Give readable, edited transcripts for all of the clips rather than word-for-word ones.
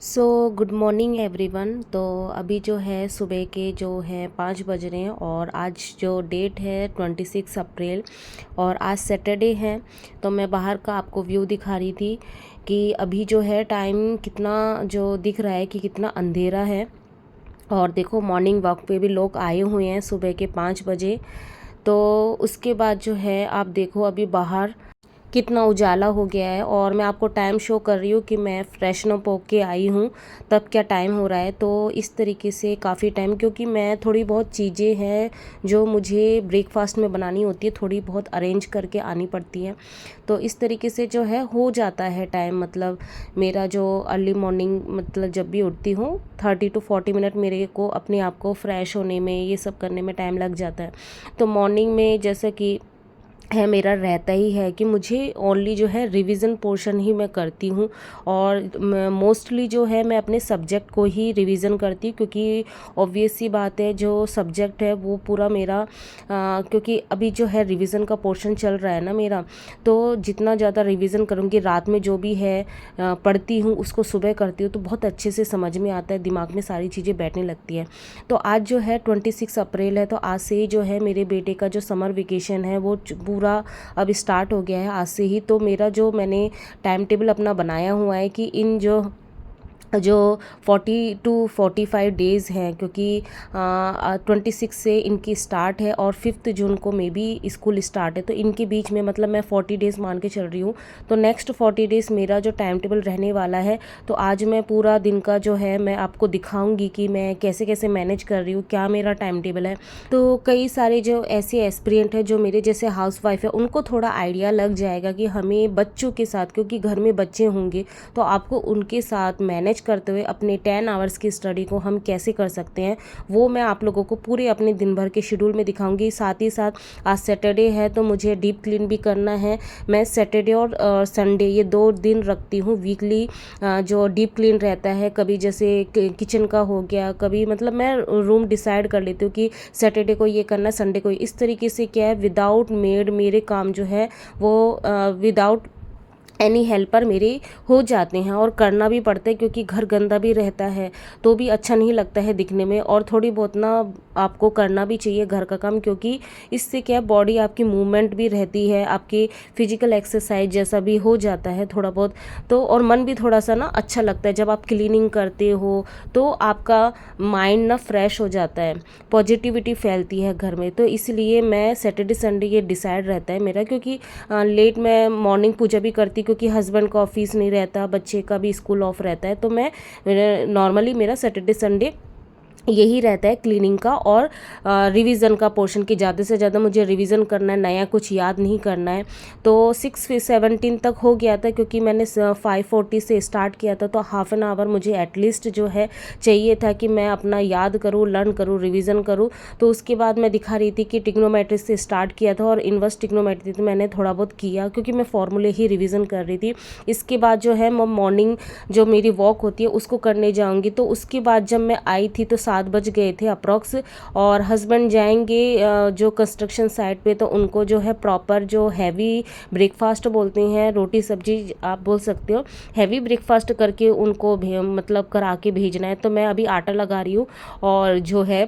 Good morning everyone. तो अभी जो है सुबह के जो है 5 बज रहे हैं और आज जो डेट है 26 अप्रैल और आज सैटरडे है। तो मैं बाहर का आपको व्यू दिखा रही थी कि अभी जो है टाइम कितना जो दिख रहा है कि कितना अंधेरा है। और देखो मॉर्निंग वॉक पे भी लोग आए हुए हैं सुबह के 5 बजे। तो उसके बाद जो है आप देखो अभी बाहर कितना उजाला हो गया है और मैं आपको टाइम शो कर रही हूँ कि मैं फ्रेशन अप होके आई हूँ तब क्या टाइम हो रहा है। तो इस तरीके से काफ़ी टाइम, क्योंकि मैं थोड़ी बहुत चीज़ें हैं जो मुझे ब्रेकफास्ट में बनानी होती है, थोड़ी बहुत अरेंज करके आनी पड़ती है। तो इस तरीके से जो है हो जाता है टाइम, मतलब मेरा जो अर्ली मॉर्निंग मतलब जब भी उठती हूँ 30 to 40 मिनट मेरे को अपने आप को फ्रेश होने में, ये सब करने में टाइम लग जाता है। तो मॉर्निंग में जैसे कि है मेरा रहता ही है कि मुझे ओनली जो है रिवीजन पोर्शन ही मैं करती हूँ और मोस्टली जो है मैं अपने सब्जेक्ट को ही रिवीजन करती हूँ, क्योंकि ऑब्वियस सी बात है जो सब्जेक्ट है वो पूरा मेरा क्योंकि अभी जो है रिवीजन का पोर्शन चल रहा है ना मेरा, तो जितना ज़्यादा रिवीजन करूँगी रात में जो भी है पढ़ती हूँ उसको सुबह करती हूँ तो बहुत अच्छे से समझ में आता है, दिमाग में सारी चीज़ें बैठने लगती है। तो आज जो है 26 अप्रैल है, तो आज से ही जो है मेरे बेटे का जो समर वेकेशन है वो पूरा अब स्टार्ट हो गया है आज से ही। तो मेरा जो मैंने टाइम टेबल अपना बनाया हुआ है कि इन जो जो 40 to 45 डेज़ हैं, क्योंकि 26 से इनकी स्टार्ट है और 5 जून को मे बी स्कूल स्टार्ट है, तो इनके बीच में मतलब मैं 40 डेज़ मान के चल रही हूँ। तो नेक्स्ट 40 डेज़ मेरा जो टाइम टेबल रहने वाला है, तो आज मैं पूरा दिन का जो है मैं आपको दिखाऊंगी कि मैं कैसे कैसे मैनेज कर रही हूँ, क्या मेरा टाइम टेबल है। तो कई सारे जो ऐसे एस्पिरेंट हैं जो मेरे जैसे हाउसवाइफ है उनको थोड़ा आइडिया लग जाएगा कि हमें बच्चों के साथ, क्योंकि घर में बच्चे होंगे तो आपको उनके साथ मैनेज करते हुए अपने 10 आवर्स की स्टडी को हम कैसे कर सकते हैं, वो मैं आप लोगों को पूरे अपने दिन भर के शेड्यूल में दिखाऊंगी। साथ ही साथ आज सैटरडे है तो मुझे डीप क्लीन भी करना है। मैं सैटरडे और संडे ये 2 दिन रखती हूँ वीकली जो डीप क्लीन रहता है। कभी जैसे किचन का हो गया, कभी मतलब मैं रूम डिसाइड कर लेती हूँ कि सैटरडे को ये करना, संडे को इस तरीके से क्या है विदाउट मेड मेरे काम जो है वो विदाउट एनी हेल्पर मेरे हो जाते हैं और करना भी पड़ता है, क्योंकि घर गंदा भी रहता है तो भी अच्छा नहीं लगता है दिखने में, और थोड़ी बहुत ना आपको करना भी चाहिए घर का काम, क्योंकि इससे क्या बॉडी आपकी मूवमेंट भी रहती है, आपकी फिजिकल एक्सरसाइज जैसा भी हो जाता है थोड़ा बहुत। तो और मन भी थोड़ा सा ना अच्छा लगता है जब आप क्लीनिंग करते हो, तो आपका माइंड ना फ्रेश हो जाता है, पॉजिटिविटी फैलती है घर में। तो इसलिए मैं सैटरडे संडे ये डिसाइड रहता है मेरा, क्योंकि लेट मैं मॉर्निंग पूजा भी करती, क्योंकि हस्बैंड का ऑफिस नहीं रहता, बच्चे का भी स्कूल ऑफ रहता है, तो मैं नॉर्मली मेरा सैटरडे संडे यही रहता है क्लीनिंग का और रिवीजन का पोर्शन की ज़्यादा से ज़्यादा मुझे रिवीजन करना है, नया कुछ याद नहीं करना है। तो 6-17 तक हो गया था, क्योंकि मैंने 5:40 से स्टार्ट किया था, तो हाफ एन आवर मुझे एटलीस्ट जो है चाहिए था कि मैं अपना याद करूँ, लर्न करूँ, रिवीजन करूँ। तो उसके बाद मैं दिखा रही थी कि ट्रिग्नोमेट्री से स्टार्ट किया था और इनवर्स ट्रिग्नोमेट्री तो मैंने थोड़ा बहुत किया, क्योंकि मैं फॉर्मूले ही रिवीजन कर रही थी। इसके बाद जो है मैं मॉर्निंग जो मेरी वॉक होती है उसको करने जाऊँगी। तो उसके बाद जब मैं आई थी तो 7 बज गए थे अप्रॉक्स, और हस्बैंड जाएंगे जो कंस्ट्रक्शन साइट पे, तो उनको जो है प्रॉपर जो हैवी ब्रेकफास्ट बोलते हैं, रोटी सब्जी आप बोल सकते हो, हैवी ब्रेकफास्ट करके उनको मतलब करा के भेजना है। तो मैं अभी आटा लगा रही हूँ और जो है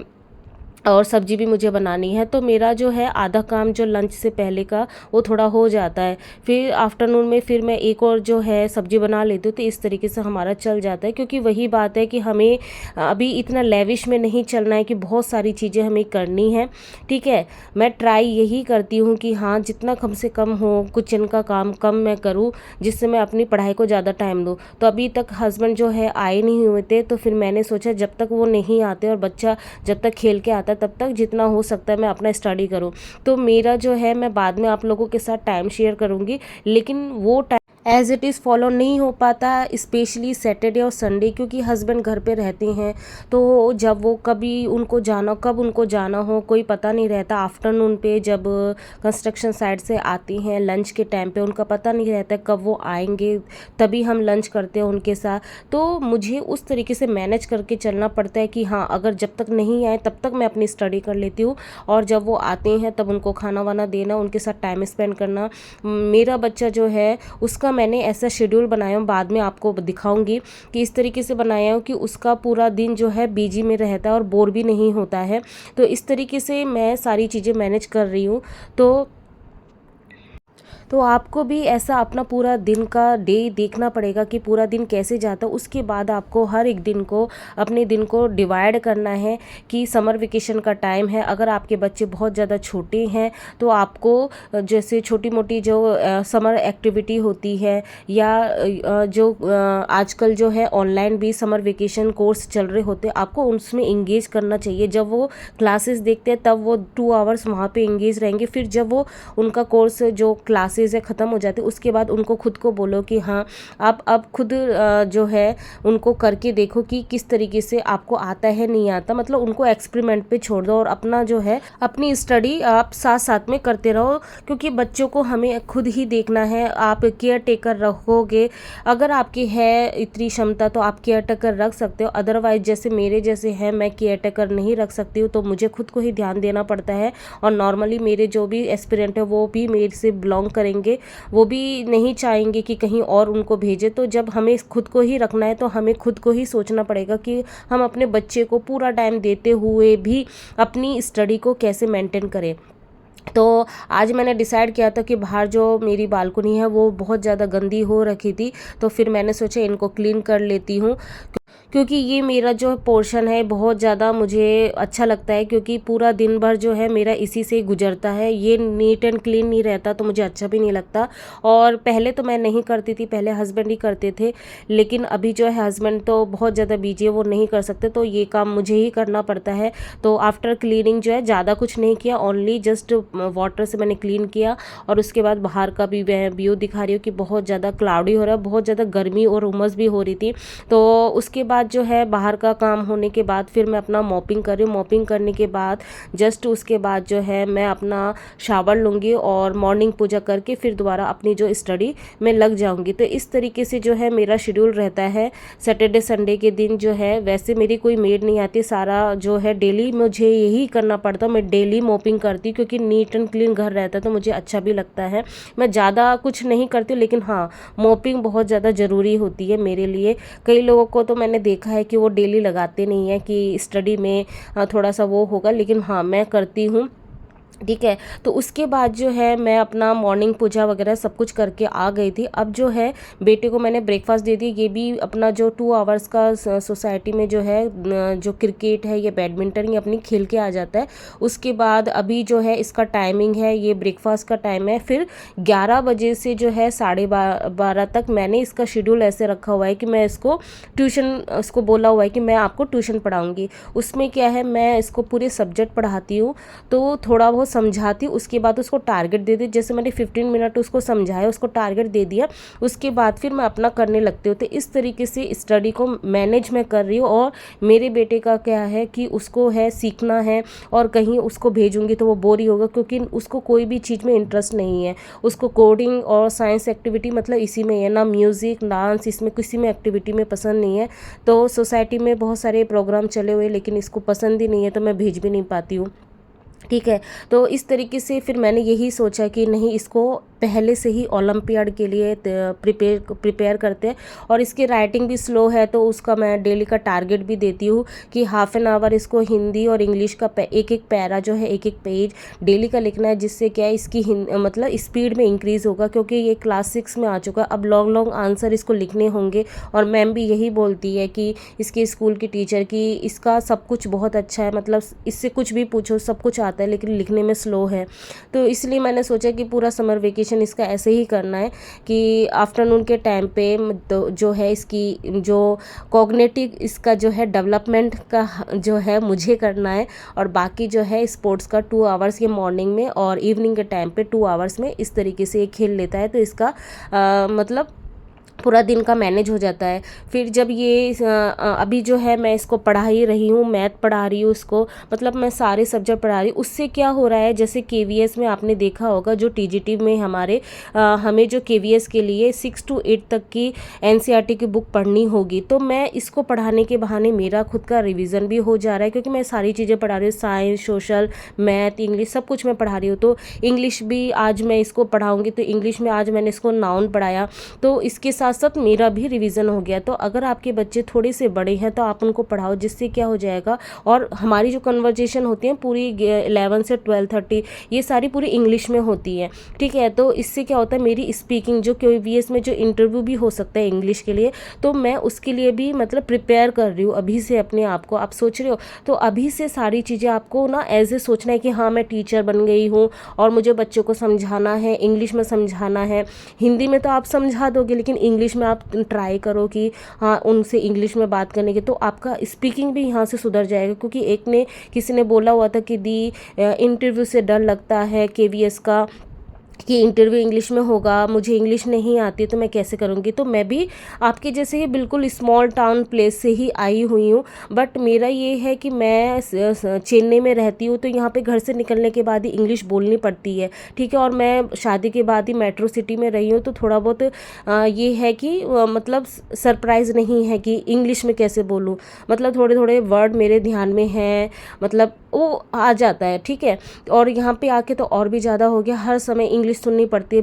और सब्जी भी मुझे बनानी है। तो मेरा जो है आधा काम जो लंच से पहले का वो थोड़ा हो जाता है, फिर आफ्टरनून में फिर मैं एक और जो है सब्जी बना लेती हूँ। तो इस तरीके से हमारा चल जाता है, क्योंकि वही बात है कि हमें अभी इतना लेविश में नहीं चलना है कि बहुत सारी चीज़ें हमें करनी है। ठीक है, मैं ट्राई यही करती हूँ कि हाँ जितना कम से कम हो किचन का काम कम मैं करूँ, जिससे मैं अपनी पढ़ाई को ज़्यादा टाइम दूँ। तो अभी तक हस्बैंड जो है आए नहीं हुए थे, तो फिर मैंने सोचा जब तक वो नहीं आते और बच्चा जब तक खेल के आता तब तक जितना हो सकता है मैं अपना स्टडी करूं। तो मेरा जो है मैं बाद में आप लोगों के साथ टाइम शेयर करूंगी, लेकिन वो time as it is follow नहीं हो पाता, स्पेशली सैटरडे और संडे, क्योंकि हस्बैंड घर पे रहते हैं। तो जब वो कभी उनको जाना, कब उनको जाना हो कोई पता नहीं रहता। आफ्टरनून पे जब कंस्ट्रक्शन साइट से आती हैं लंच के टाइम पे उनका पता नहीं रहता कब वो आएंगे, तभी हम लंच करते हैं उनके साथ। तो मुझे उस तरीके से मैनेज करके चलना पड़ता है कि हाँ अगर जब तक नहीं आए तब तक मैं अपनी स्टडी कर लेती हूँ, और जब वो आते हैं तब उनको खाना वाना देना, उनके साथ टाइम स्पेंड करना। मेरा बच्चा जो है उसका मैंने ऐसा शेड्यूल बनाया हूँ, बाद में आपको दिखाऊंगी कि इस तरीके से बनाया हूँ कि उसका पूरा दिन जो है बिजी में रहता है और बोर भी नहीं होता है। तो इस तरीके से मैं सारी चीज़ें मैनेज कर रही हूँ। तो आपको भी ऐसा अपना पूरा दिन का डे देखना पड़ेगा कि पूरा दिन कैसे जाता है। उसके बाद आपको हर एक दिन को, अपने दिन को डिवाइड करना है कि समर वेकेशन का टाइम है। अगर आपके बच्चे बहुत ज़्यादा छोटे हैं तो आपको जैसे छोटी मोटी जो समर एक्टिविटी होती है या जो आजकल जो है ऑनलाइन भी समर वेकेशन कोर्स चल रहे होते हैं, आपको उसमें इंगेज करना चाहिए। जब वो क्लासेस देखते हैं तब वो 2 आवर्स वहाँ पे इंगेज रहेंगे। फिर जब वो उनका कोर्स जो क्लासेस है ख़त्म हो जाती है, उसके बाद उनको खुद को बोलो कि हाँ आप अब खुद जो है उनको करके देखो कि किस तरीके से आपको आता है नहीं आता, मतलब उनको एक्सपेरिमेंट पे छोड़ दो और अपना जो है अपनी स्टडी आप साथ साथ में करते रहो। क्योंकि बच्चों को हमें खुद ही देखना है। आप केयर टेकर रखोगे, अगर आपकी है इतनी क्षमता तो आप केयर टेकर रख सकते हो। अदरवाइज जैसे मेरे जैसे है, मैं केयर टेकर नहीं रख सकती हूँ, तो मुझे खुद को ही ध्यान देना पड़ता है। और नॉर्मली मेरे जो भी एस्पिरेंट है वो भी मेरे से बिलोंग करेंगे, वो भी नहीं चाहेंगे कि कहीं और उनको भेजे। तो जब हमें खुद को ही रखना है तो हमें खुद को ही सोचना पड़ेगा कि हम अपने बच्चे को पूरा टाइम देते हुए भी अपनी स्टडी को कैसे मेंटेन करें। तो आज मैंने डिसाइड किया था कि बाहर जो मेरी बालकनी है वो बहुत ज़्यादा गंदी हो रखी थी, तो फिर मैंने सोचा इनको क्लीन कर लेती हूँ। क्योंकि ये मेरा जो पोर्शन है बहुत ज़्यादा मुझे अच्छा लगता है, क्योंकि पूरा दिन भर जो है मेरा इसी से गुजरता है। ये नीट एंड क्लीन नहीं रहता तो मुझे अच्छा भी नहीं लगता। और पहले तो मैं नहीं करती थी, पहले हस्बैंड ही करते थे, लेकिन अभी जो है हस्बैंड तो बहुत ज़्यादा बिजी है, वो नहीं कर सकते, तो ये काम मुझे ही करना पड़ता है। तो आफ्टर क्लीनिंग जो है ज़्यादा कुछ नहीं किया, ओनली जस्ट वाटर से मैंने क्लीन किया। और उसके बाद बाहर का भी मैं व्यू दिखा रही हूँ कि बहुत ज़्यादा क्लाउडी हो रहा है, बहुत ज़्यादा गर्मी और उमस भी हो रही थी। तो उसके बाद जो है बाहर का काम होने के बाद फिर मैं अपना मॉपिंग कर रही हूँ। मॉपिंग करने के बाद जस्ट उसके बाद जो है मैं अपना शावर लूँगी और मॉर्निंग पूजा करके फिर दोबारा अपनी जो स्टडी में लग जाऊँगी। तो इस तरीके से जो है मेरा शेड्यूल रहता है। सैटरडे संडे के दिन जो है वैसे मेरी कोई मेड नहीं आती, सारा जो है डेली मुझे यही करना पड़ता। मैं डेली मॉपिंग करती हूँ क्योंकि नीट एंड क्लीन घर रहता है तो मुझे अच्छा भी लगता है। मैं ज़्यादा कुछ नहीं करती, लेकिन हाँ मॉपिंग बहुत ज़्यादा ज़रूरी होती है मेरे लिए। कई लोगों को तो मैंने देखा है कि वो डेली लगाते नहीं है कि स्टडी में थोड़ा सा वो होगा, लेकिन हाँ मैं करती हूँ। ठीक है, तो उसके बाद जो है मैं अपना मॉर्निंग पूजा वगैरह सब कुछ करके आ गई थी। अब जो है बेटे को मैंने ब्रेकफास्ट दे दिया। ये भी अपना जो 2 आवर्स का सोसाइटी में जो है जो क्रिकेट है या बैडमिंटन ये अपनी खेल के आ जाता है। उसके बाद अभी जो है इसका टाइमिंग है, ये ब्रेकफास्ट का टाइम है। फिर 11 बजे से जो है 12:30 तक मैंने इसका शेड्यूल ऐसे रखा हुआ है कि मैं इसको ट्यूशन, उसको बोला हुआ है कि मैं आपको ट्यूशन पढ़ाऊँगी। उसमें क्या है, मैं इसको पूरे सब्जेक्ट पढ़ाती हूँ, तो थोड़ा बहुत समझाती हूँ, उसके बाद उसको टारगेट दे दी। जैसे मैंने 15 मिनट उसको समझाया, उसको टारगेट दे दिया, उसके बाद फिर मैं अपना करने लगती हूँ। तो इस तरीके से स्टडी को मैनेज मैं कर रही हूँ। और मेरे बेटे का क्या है कि उसको है सीखना है, और कहीं उसको भेजूंगी तो वो बोर ही होगा, क्योंकि उसको कोई भी चीज़ में इंटरेस्ट नहीं है। उसको कोडिंग और साइंस एक्टिविटी मतलब इसी में है, ना म्यूज़िक डांस, इसमें किसी में एक्टिविटी में पसंद नहीं है। तो सोसाइटी में बहुत सारे प्रोग्राम चले हुए, लेकिन इसको पसंद ही नहीं है, तो मैं भेज भी नहीं पाती हूँ। ठीक है, तो इस तरीके से फिर मैंने यही सोचा कि नहीं, इसको पहले से ही ओलंपियाड के लिए प्रिपेयर करते हैं। और इसकी राइटिंग भी स्लो है, तो उसका मैं डेली का टारगेट भी देती हूँ कि हाफ एन आवर इसको हिंदी और इंग्लिश का एक एक पैरा जो है, एक एक पेज डेली का लिखना है, जिससे क्या है इसकी मतलब स्पीड में इंक्रीज़ होगा, क्योंकि ये क्लास 6 में आ चुका है। अब लॉन्ग लॉन्ग आंसर इसको लिखने होंगे। और मैम भी यही बोलती है कि इसके स्कूल की टीचर की इसका सब कुछ बहुत अच्छा है, मतलब इससे कुछ भी पूछो सब कुछ आता है, लेकिन लिखने में स्लो है। तो इसलिए मैंने सोचा कि पूरा समर वेकेशन इसका ऐसे ही करना है कि आफ्टरनून के टाइम पे तो जो है इसकी जो कॉग्निटिव इसका जो है डेवलपमेंट का जो है मुझे करना है। और बाकी जो है स्पोर्ट्स का 2 आवर्स ये मॉर्निंग में और इवनिंग के टाइम पे 2 आवर्स में इस तरीके से ये खेल लेता है। तो इसका मतलब पूरा दिन का मैनेज हो जाता है। फिर जब ये अभी जो है मैं इसको पढ़ा ही रही हूँ, मैथ पढ़ा रही हूँ इसको, मतलब मैं सारे सब्जेक्ट पढ़ा रही हूँ। उससे क्या हो रहा है, जैसे केवीएस में आपने देखा होगा जो टीजीटी में हमारे हमें जो केवीएस के लिए 6 to 8 तक की एनसीईआरटी की बुक पढ़नी होगी, तो मैं इसको पढ़ाने के बहाने मेरा खुद का रिविज़न भी हो जा रहा है, क्योंकि मैं सारी चीज़ें पढ़ा रही हूँ, साइंस, सोशल, मैथ, इंग्लिश सब कुछ मैं पढ़ा रही हूँ। तो इंग्लिश भी आज मैं इसको पढ़ाऊँगी, तो इंग्लिश में आज मैंने इसको नाउन पढ़ाया, तो इसके साथ साथ मेरा भी रिवीजन हो गया। तो अगर आपके बच्चे थोड़े से बड़े हैं तो आप उनको पढ़ाओ, जिससे क्या हो जाएगा, और हमारी जो कन्वर्जेशन होती है पूरी 11 से 12:30 ये सारी पूरी इंग्लिश में होती है, ठीक है। तो इससे क्या होता है, मेरी स्पीकिंग जो केवीएस में जो इंटरव्यू भी हो सकता है इंग्लिश के लिए, तो मैं उसके लिए भी मतलब प्रिपेयर कर रही हूँ अभी से अपने आप को। आप सोच रहे हो, तो अभी से सारी चीज़ें आपको ना एज ए सोचना है कि हाँ मैं टीचर बन गई हूँ और मुझे बच्चों को समझाना है, इंग्लिश में समझाना है। हिंदी में तो आप समझा दोगे, लेकिन इंग्लिश में आप ट्राई करो कि हाँ उनसे इंग्लिश में बात करने की, तो आपका स्पीकिंग भी यहाँ से सुधर जाएगा। क्योंकि किसी ने बोला हुआ था कि दी इंटरव्यू से डर लगता है केवीएस का, कि इंटरव्यू इंग्लिश में होगा, मुझे इंग्लिश नहीं आती तो मैं कैसे करूँगी। तो मैं भी आपके जैसे ही बिल्कुल स्मॉल टाउन प्लेस से ही आई हुई हूँ, बट मेरा ये है कि मैं चेन्नई में रहती हूँ, तो यहाँ पे घर से निकलने के बाद ही इंग्लिश बोलनी पड़ती है, ठीक है। और मैं शादी के बाद ही मेट्रो सिटी में रही हूँ, तो थोड़ा बहुत ये है कि मतलब सरप्राइज़ नहीं है कि इंग्लिश में कैसे बोलूँ, मतलब थोड़े थोड़े वर्ड मेरे ध्यान में हैं, मतलब वो आ जाता है, ठीक है। और यहाँ पे आके तो और भी ज़्यादा हो गया, हर समय इंग्लिश सुननी पड़ती है।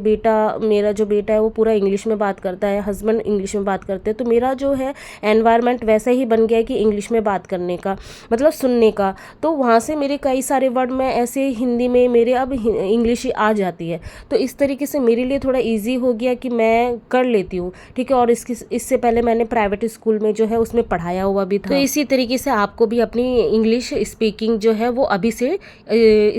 मेरा जो बेटा है वो पूरा इंग्लिश में बात करता है, हस्बैंड इंग्लिश में बात करते हैं, तो मेरा जो है एनवायरनमेंट वैसा ही बन गया है कि इंग्लिश में बात करने का, मतलब सुनने का। तो वहाँ से मेरे कई सारे वर्ड में ऐसे हिंदी में मेरे अब इंग्लिश ही आ जाती है, तो इस तरीके से मेरे लिए थोड़ा ईजी हो गया कि मैं कर लेती हूँ, ठीक है। और इससे पहले मैंने प्राइवेट स्कूल में जो है उसमें पढ़ाया हुआ भी था। तो इसी तरीके से आपको भी अपनी इंग्लिश स्पीकिंग जो है वो अभी से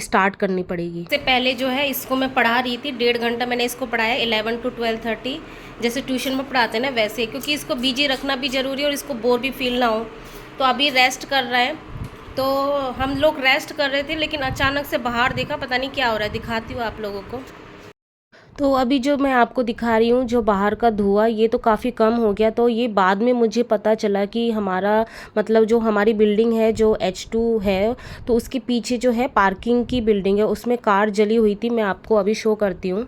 स्टार्ट करनी पड़ेगी। इससे पहले जो है इसको मैं पढ़ा रही थी, 1.5 घंटा मैंने इसको पढ़ाया 11 to 12:30, जैसे ट्यूशन में पढ़ाते हैं ना वैसे, क्योंकि इसको बिजी रखना भी ज़रूरी है और इसको बोर भी फील ना हो। तो अभी रेस्ट कर रहा है, तो हम लोग रेस्ट कर रहे थे, लेकिन अचानक से बाहर देखा, पता नहीं क्या हो रहा है, दिखाती हूँ आप लोगों को। तो अभी जो मैं आपको दिखा रही हूँ जो बाहर का धुआं, ये तो काफ़ी कम हो गया। तो ये बाद में मुझे पता चला कि हमारा मतलब जो हमारी बिल्डिंग है जो H2 है, तो उसके पीछे जो है पार्किंग की बिल्डिंग है, उसमें कार जली हुई थी। मैं आपको अभी शो करती हूँ।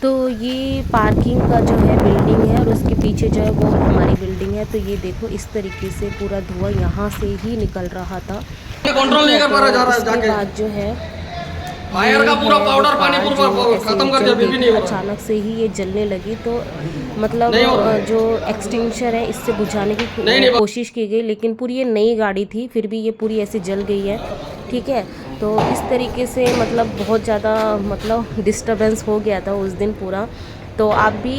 तो ये पार्किंग का जो है बिल्डिंग है और उसके पीछे जो है वो हमारी बिल्डिंग है। तो ये देखो इस तरीके से पूरा धुआं यहाँ से ही निकल रहा था। कंट्रोल नहीं कर पा रहा, जा रहा है उसके जाके बाद जो है फायर का पूरा पाउडर पानी पूरा खत्म कर दिया, भी नहीं हो रहा। अचानक से ही ये जलने लगी, तो मतलब जो एक्सटिंग्विशर है इससे बुझाने की कोशिश की गई, लेकिन पूरी ये नई गाड़ी थी, फिर भी ये पूरी ऐसे जल गई है, ठीक है। तो इस तरीके से मतलब बहुत ज़्यादा मतलब डिस्टर्बेंस हो गया था उस दिन पूरा। तो आप भी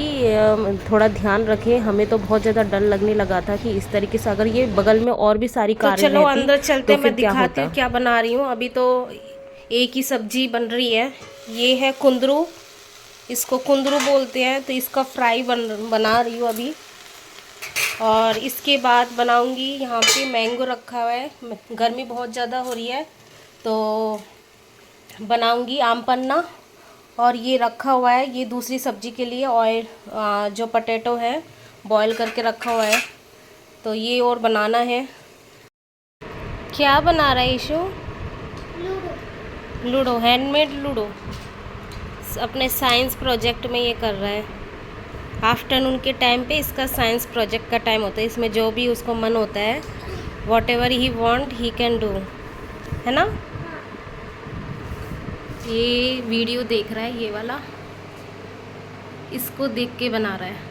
थोड़ा ध्यान रखें, हमें तो बहुत ज़्यादा डर लगने लगा था कि इस तरीके से अगर ये बगल में और भी सारी कारें रहती। चलो अंदर चलते, मैं दिखाती हूँ क्या बना रही हूँ। अभी तो एक ही सब्जी बन रही है, ये है कुंदरू, इसको कुंदरू बोलते हैं। तो इसका फ्राई बना रही हूँ अभी, और इसके बाद बनाऊंगी, यहाँ पे मैंगो रखा हुआ है, गर्मी बहुत ज़्यादा हो रही है तो बनाऊंगी आम पन्ना। और ये रखा हुआ है, ये दूसरी सब्जी के लिए ऑयल, जो पटेटो है बॉईल करके रखा हुआ है, तो ये और बनाना है। क्या बना रहा है ईशु? लूडो, हैंडमेड लूडो, अपने साइंस प्रोजेक्ट में ये कर रहा है। आफ्टरनून के टाइम पे इसका साइंस प्रोजेक्ट का टाइम होता है, इसमें जो भी उसको मन होता है, what ever he want he can do, है ना। ये वीडियो देख रहा है, ये वाला, इसको देख के बना रहा है।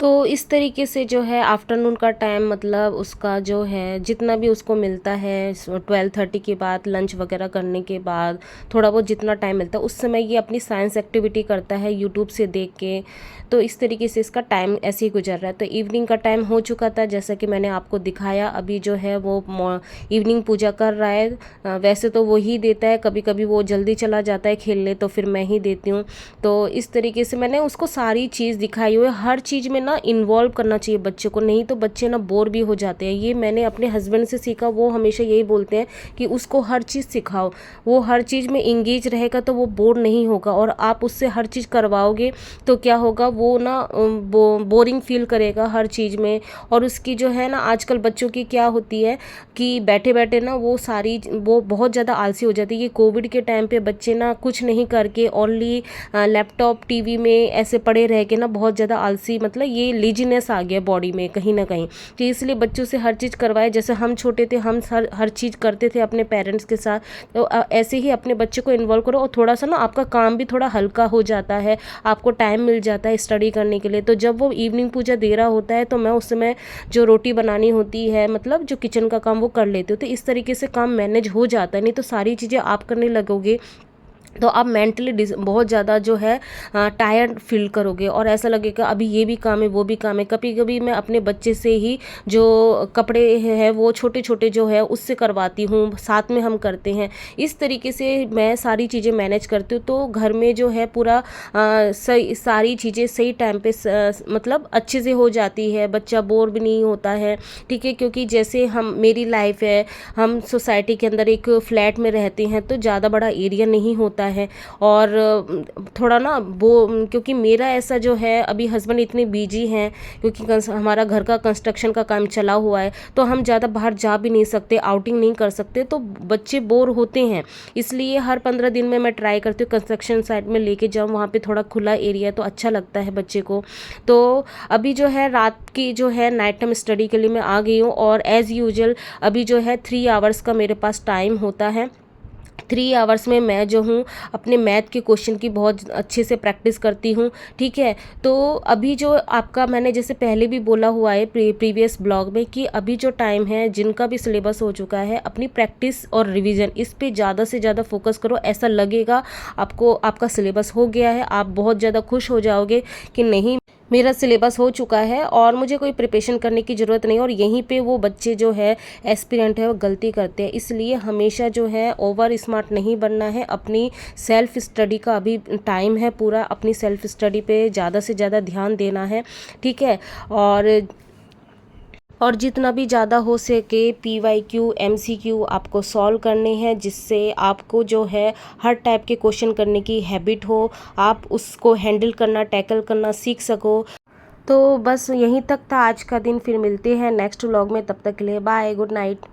तो इस तरीके से जो है आफ्टरनून का टाइम मतलब उसका जो है जितना भी उसको मिलता है 12:30 के बाद लंच वगैरह करने के बाद थोड़ा बहुत जितना टाइम मिलता है उस समय ये अपनी साइंस एक्टिविटी करता है यूट्यूब से देख के। तो इस तरीके से इसका टाइम ऐसे ही गुजर रहा है। तो इवनिंग का टाइम हो चुका था, जैसा कि मैंने आपको दिखाया। अभी जो है वो इवनिंग पूजा कर रहा है। वैसे तो वो ही देता है, कभी कभी वो जल्दी चला जाता है खेलने तो फिर मैं ही देती हूँ। तो इस तरीके से मैंने उसको सारी चीज़ दिखाई हुई है। हर चीज़ में ना ना इन्वॉल्व करना चाहिए बच्चे को, नहीं तो बच्चे ना बोर भी हो जाते हैं। ये मैंने अपने हस्बैंड से सीखा, वो हमेशा यही बोलते हैं कि उसको हर चीज़ सिखाओ, वो हर चीज़ में इंगेज रहेगा तो वो बोर नहीं होगा। और आप उससे हर चीज़ करवाओगे तो क्या होगा, वो ना बोरिंग फील करेगा हर चीज़ में। और उसकी जो है ना, आजकल बच्चों की क्या होती है कि बैठे बैठे ना वो बहुत ज़्यादा आलसी हो जाती है। ये कोविड के टाइम पे बच्चे ना कुछ नहीं करके ओनली लैपटॉप टीवी में ऐसे पड़े रह के ना बहुत ज़्यादा आलसी, मतलब ये लेजीनेस आ गया बॉडी में कहीं ना कहीं। तो इसलिए बच्चों से हर चीज़ करवाए, जैसे हम छोटे थे हम हर चीज़ करते थे अपने पेरेंट्स के साथ, तो ऐसे ही अपने बच्चे को इन्वॉल्व करो। और थोड़ा सा ना आपका काम भी थोड़ा हल्का हो जाता है, आपको टाइम मिल जाता है स्टडी करने के लिए। तो जब वो इवनिंग पूजा दे रहा होता है तो मैं उस समय जो रोटी बनानी होती है, मतलब जो किचन का काम, वो कर लेती हूँ। तो इस तरीके से काम मैनेज हो जाता है। नहीं तो सारी चीज़ें आप करने लगोगे तो आप मेंटली बहुत ज़्यादा जो है टायर्ड फील करोगे, और ऐसा लगेगा अभी ये भी काम है वो भी काम है। कभी कभी मैं अपने बच्चे से ही जो कपड़े हैं वो छोटे छोटे जो है उससे करवाती हूँ, साथ में हम करते हैं। इस तरीके से मैं सारी चीज़ें मैनेज करती हूँ। तो घर में जो है पूरा सही, सारी चीज़ें सही टाइम पे मतलब अच्छे से हो जाती है, बच्चा बोर भी नहीं होता है। ठीक है, क्योंकि जैसे मेरी लाइफ है, हम सोसाइटी के अंदर एक फ्लैट में रहते हैं तो ज़्यादा बड़ा एरिया नहीं होता है। और थोड़ा ना वो, क्योंकि मेरा ऐसा जो है, अभी हस्बैंड इतने बिजी हैं क्योंकि हमारा घर का कंस्ट्रक्शन का काम चला हुआ है, तो हम ज़्यादा बाहर जा भी नहीं सकते, आउटिंग नहीं कर सकते, तो बच्चे बोर होते हैं। इसलिए हर 15 दिन में मैं ट्राई करती हूँ कंस्ट्रक्शन साइट में लेके जाऊँ, वहाँ पे थोड़ा खुला एरिया है तो अच्छा लगता है बच्चे को। तो अभी जो है रात की जो है नाइट टाइम स्टडी के लिए मैं आ गई हूँ, और एज़ यूजुअल अभी जो है 3 आवर्स का मेरे पास टाइम होता है। 3 आवर्स में मैं जो हूँ अपने मैथ के क्वेश्चन की बहुत अच्छे से प्रैक्टिस करती हूँ। ठीक है, तो अभी जो आपका, मैंने जैसे पहले भी बोला हुआ है प्रीवियस ब्लॉग में, कि अभी जो टाइम है, जिनका भी सिलेबस हो चुका है, अपनी प्रैक्टिस और रिवीजन इस पे ज़्यादा से ज़्यादा फोकस करो। ऐसा लगेगा आपको आपका सिलेबस हो गया है, आप बहुत ज़्यादा खुश हो जाओगे कि नहीं, मेरा सिलेबस हो चुका है और मुझे कोई प्रिपरेशन करने की ज़रूरत नहीं। और यहीं पे वो बच्चे जो है एस्पिरेंट है वो गलती करते हैं। इसलिए हमेशा जो है ओवर स्मार्ट नहीं बनना है, अपनी सेल्फ स्टडी का अभी टाइम है पूरा, अपनी सेल्फ स्टडी पे ज़्यादा से ज़्यादा ध्यान देना है। ठीक है, और जितना भी ज़्यादा हो सके PYQ MCQ आपको सॉल्व करने हैं, जिससे आपको जो है हर टाइप के क्वेश्चन करने की हैबिट हो, आप उसको हैंडल करना, टैकल करना सीख सको। तो बस यहीं तक था आज का दिन, फिर मिलते हैं नेक्स्ट व्लॉग में, तब तक के लिए बाय, गुड नाइट।